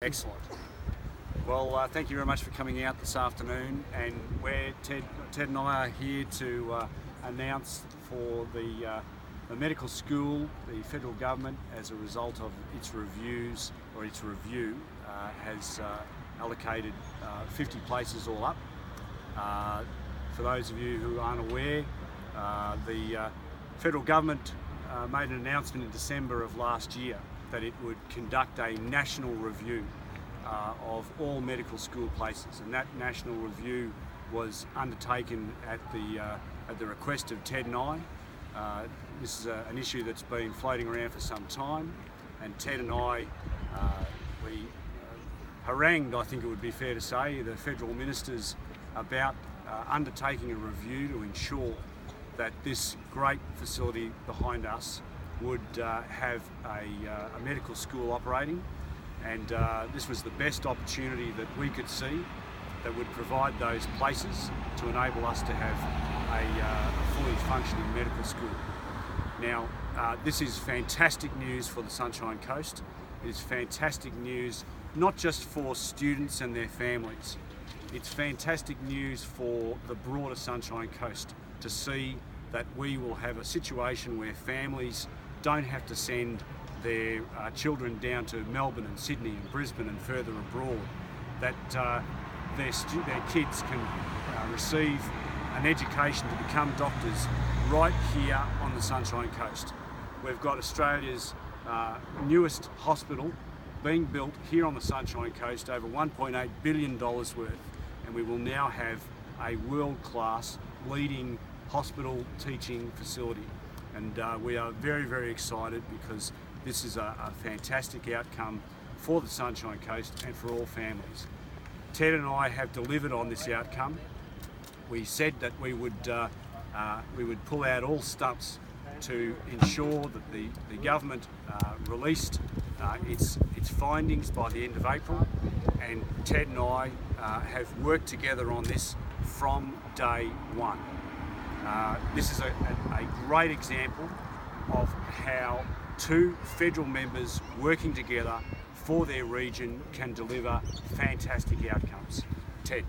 Excellent. Well, thank you very much for coming out this afternoon, and Ted and I are here to announce for the medical school, the federal government, as a result of its reviews or its review, has allocated 50 places all up. For those of you who aren't aware, the federal government made an announcement in December of last year that it would conduct a national review of all medical school places, and that national review was undertaken at the request of Ted and I. This is an issue that's been floating around for some time, and Ted and I we harangued, I think it would be fair to say, the federal ministers about undertaking a review to ensure that this great facility behind us would have a medical school operating, and this was the best opportunity that we could see that would provide those places to enable us to have a fully functioning medical school. Now, this is fantastic news for the Sunshine Coast. It is fantastic news not just for students and their families. It's fantastic news for the broader Sunshine Coast to see that we will have a situation where families don't have to send their children down to Melbourne and Sydney and Brisbane and further abroad, that their kids can receive an education to become doctors right here on the Sunshine Coast. We've got Australia's newest hospital being built here on the Sunshine Coast, over $1.8 billion worth, and we will now have a world-class leading hospital teaching facility. And we are very, very excited because this is a fantastic outcome for the Sunshine Coast and for all families. Ted and I have delivered on this outcome. We said that we would pull out all stops to ensure that the government released its findings by the end of April, and Ted and I have worked together on this from day one. This is a great example of how two federal members working together for their region can deliver fantastic outcomes. Ted.